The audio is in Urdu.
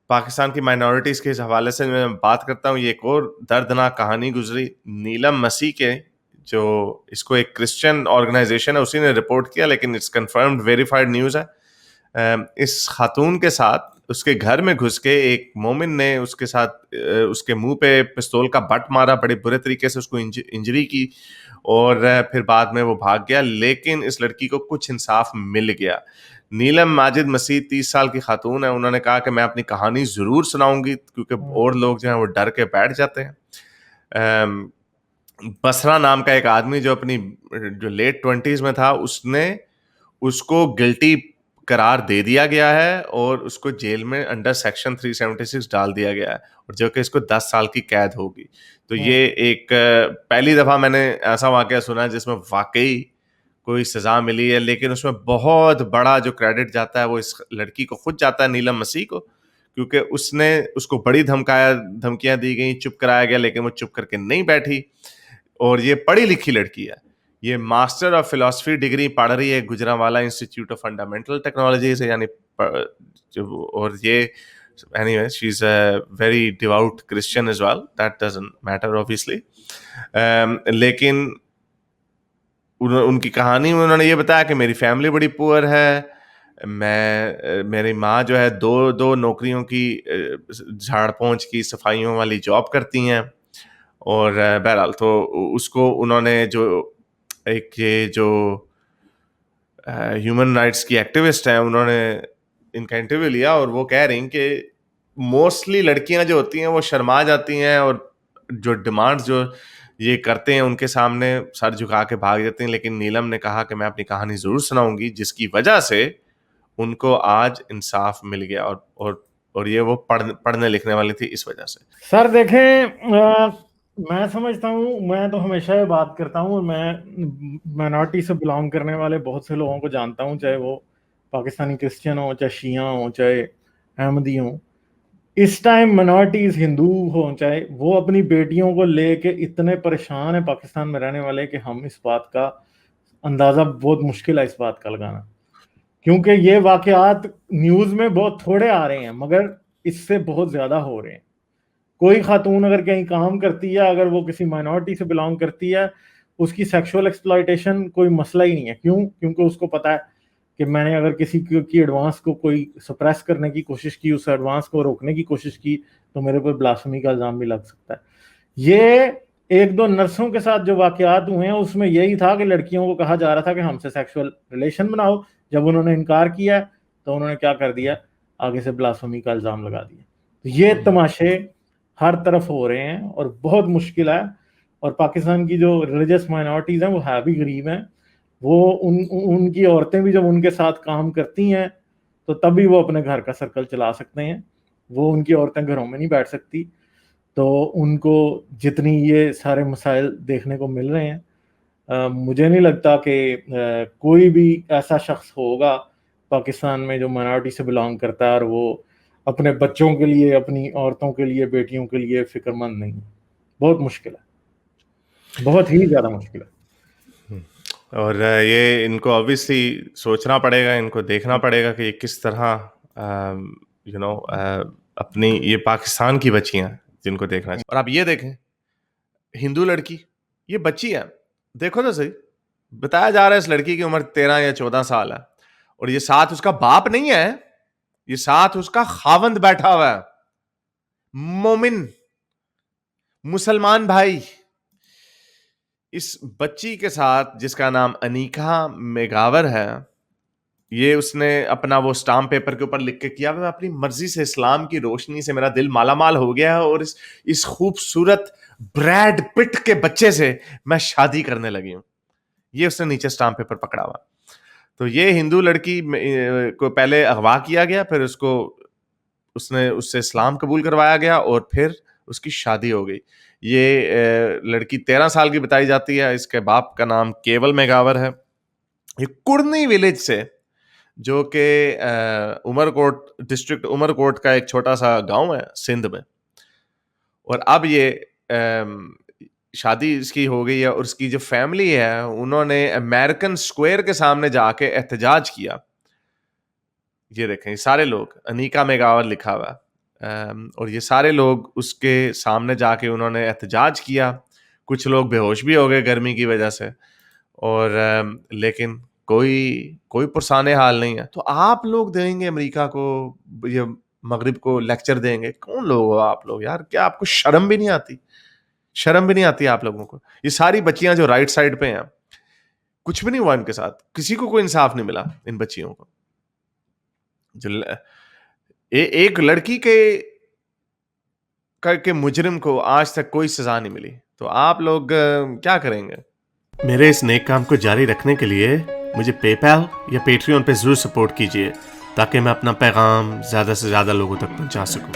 پاکستان کی مائنورٹیز کے اس حوالے سے میں بات کرتا ہوں. یہ ایک اور دردناک کہانی گزری. نیلم مسیح کے جو اس کو ایک کرسچن آرگنائزیشن ہے اسی نے رپورٹ کیا, لیکن اٹس کنفرمڈ ویریفائڈ نیوز ہے. اس خاتون کے ساتھ اس کے گھر میں گھس کے ایک مومن نے اس کے ساتھ اس کے منہ پہ پستول کا بٹ مارا, بڑے برے طریقے سے اس کو انجری کی, اور پھر بعد میں وہ بھاگ گیا. لیکن اس لڑکی کو کچھ انصاف مل گیا. نیلم ماجد مسیح 30 سال کی خاتون ہے. انہوں نے کہا کہ میں اپنی کہانی ضرور سناؤں گی, کیونکہ اور لوگ جو ہیں وہ ڈر کے بیٹھ جاتے ہیں. بسرا نام کا ایک آدمی جو اپنی جو لیٹ 20s میں تھا, اس کو گلٹی قرار دے دیا گیا ہے اور اس کو جیل میں انڈر سیکشن 376 ڈال دیا گیا ہے, اور جو کہ اس کو 10 سال کی قید ہوگی. تو یہ ایک پہلی دفعہ میں نے ایسا واقعہ سنا جس میں واقعی کوئی سزا ملی ہے, لیکن اس میں بہت بڑا جو کریڈٹ جاتا ہے وہ اس لڑکی کو خود جاتا ہے, نیلم مسیح کو, کیونکہ اس کو بڑی دھمکیاں دی گئیں, چپ کرایا گیا, لیکن وہ چپ کر کے نہیں بیٹھی. اور یہ پڑھی لکھی لڑکی ہے, یہ ماسٹر آف فلاسفی ڈگری پڑھ رہی ہے Gujranwala institute of fundamental technology سے, یعنی اور یہ anyway she is a very devout Christian as well, that doesn't matter obviously. لیکن ان کی کہانی میں انہوں نے یہ بتایا کہ میری فیملی بڑی پور ہے, میری ماں جو ہے دو نوکریوں کی جھاڑ پونچھ کی صفائیوں والی جاب کرتی ہیں, اور بہرحال تو اس کو انہوں نے جو ہیومن رائٹس کی ایکٹیوسٹ ہیں انہوں نے ان کا انٹرویو لیا, اور وہ کہہ رہی ہیں کہ موسٹلی لڑکیاں جو ہوتی ہیں وہ شرما جاتی ہیں, اور جو ڈیمانڈز جو یہ کرتے ہیں ان کے سامنے سر جھکا کے بھاگ جاتے ہیں. لیکن نیلم نے کہا کہ میں اپنی کہانی ضرور سناؤں گی, جس کی وجہ سے ان کو آج انصاف مل گیا, اور یہ وہ پڑھنے لکھنے والی تھی اس وجہ سے. سر دیکھیں, میں سمجھتا ہوں, میں تو ہمیشہ یہ بات کرتا ہوں, میں مائنورٹی سے بلانگ کرنے والے بہت سے لوگوں کو جانتا ہوں, چاہے وہ پاکستانی کرسچن ہوں, چاہے شیعہ ہوں, چاہے احمدی ہوں. اس ٹائم مائنورٹیز ہندو ہوں, چاہے وہ اپنی بیٹیوں کو لے کے اتنے پریشان ہیں پاکستان میں رہنے والے کہ ہم اس بات کا اندازہ بہت مشکل ہے اس بات کا لگانا, کیونکہ یہ واقعات نیوز میں بہت تھوڑے آ رہے ہیں مگر اس سے بہت زیادہ ہو رہے ہیں. کوئی خاتون اگر کہیں کام کرتی ہے, اگر وہ کسی مائنورٹی سے بلانگ کرتی ہے, اس کی سیکشول ایکسپلائٹیشن کوئی مسئلہ ہی نہیں ہے. کیوں؟ کیونکہ اس کو پتا ہے کہ میں نے اگر کسی کی ایڈوانس کو کوئی سپریس کرنے کی کوشش کی, اس ایڈوانس کو روکنے کی کوشش کی, تو میرے پر بلاسفمی کا الزام بھی لگ سکتا ہے. یہ 1-2 نرسوں کے ساتھ جو واقعات ہوئے ہیں اس میں یہی تھا کہ لڑکیوں کو کہا جا رہا تھا کہ ہم سے سیکشول ریلیشن بناؤ. جب انہوں نے انکار کیا تو انہوں نے کیا کر دیا, آگے سے بلاسفمی کا الزام لگا دیا. یہ تماشے ہر طرف ہو رہے ہیں اور بہت مشکل ہے. اور پاکستان کی جو ریلیجس مائنورٹیز ہیں وہ ہے بھی غریب ہیں, وہ ان کی عورتیں بھی جب ان کے ساتھ کام کرتی ہیں تو تبھی وہ اپنے گھر کا سرکل چلا سکتے ہیں. وہ ان کی عورتیں گھروں میں نہیں بیٹھ سکتی. تو ان کو جتنی یہ سارے مسائل دیکھنے کو مل رہے ہیں, مجھے نہیں لگتا کہ کوئی بھی ایسا شخص ہوگا پاکستان میں جو مائنورٹی سے بلانگ کرتا ہے اور وہ اپنے بچوں کے لیے, اپنی عورتوں کے لیے, بیٹیوں کے لیے فکر مند نہیں. بہت مشکل ہے, بہت ہی زیادہ مشکل ہے. اور یہ ان کو obviously سوچنا پڑے گا, ان کو دیکھنا پڑے گا کہ یہ کس طرح اپنی یہ پاکستان کی بچیاں جن کو دیکھنا چاہیے. اور آپ یہ دیکھیں, ہندو لڑکی, یہ بچی ہے, دیکھو تو صحیح, بتایا جا رہا ہے اس لڑکی کی عمر 13 یا 14 سال ہے, اور یہ ساتھ اس کا باپ نہیں ہے, یہ ساتھ اس کا خاوند بیٹھا ہوا ہے, مومن مسلمان بھائی. اس بچی کے ساتھ جس کا نام انیکا میگاور ہے, یہ اس نے اپنا وہ اسٹامپ پیپر کے اوپر لکھ کے کیا, میں اپنی مرضی سے اسلام کی روشنی سے میرا دل مالا مال ہو گیا ہے, اور اس خوبصورت بریڈ پٹ کے بچے سے میں شادی کرنے لگی ہوں. یہ اس نے نیچے اسٹامپ پیپر پکڑا ہوا. تو یہ ہندو لڑکی کو پہلے اغوا کیا گیا, پھر اس سے اسلام قبول کروایا گیا, اور پھر اس کی شادی ہو گئی. یہ لڑکی 13 سال کی بتائی جاتی ہے. اس کے باپ کا نام کیول میگاور ہے. یہ کڑنی ولیج سے, جو کہ عمرکوٹ ڈسٹرکٹ عمرکوٹ کا ایک چھوٹا سا گاؤں ہے سندھ میں. اور اب یہ شادی اس کی ہو گئی ہے, اور اس کی جو فیملی ہے انہوں نے امریکن اسکوائر کے سامنے جا کے احتجاج کیا. یہ دیکھیں, یہ سارے لوگ, انیکا میگاور لکھا ہوا ہے, اور یہ سارے لوگ اس کے سامنے جا کے انہوں نے احتجاج کیا. کچھ لوگ بے ہوش بھی ہو گئے گرمی کی وجہ سے, اور لیکن کوئی پرسان حال نہیں ہے. تو آپ لوگ دیں گے امریکہ کو, یہ مغرب کو لیکچر دیں گے؟ کون لوگ ہو آپ لوگ یار؟ کیا آپ کو شرم بھی نہیں آتی؟ شرم بھی نہیں آتی آپ لوگوں کو؟ یہ ساری بچیاں جو رائٹ سائڈ پہ ہیں, کچھ بھی نہیں ہوا ان کے ساتھ, کسی کو کوئی انصاف نہیں ملا ان بچیوں کو. جو ایک لڑکی کے مجرم کو آج تک کوئی سزا نہیں ملی, تو آپ لوگ کیا کریں گے؟ میرے اس نیک کام کو جاری رکھنے کے لیے مجھے پے پیل یا پیٹریون پہ ضرور سپورٹ کیجیے, تاکہ میں اپنا پیغام زیادہ سے زیادہ لوگوں تک پہنچا سکوں.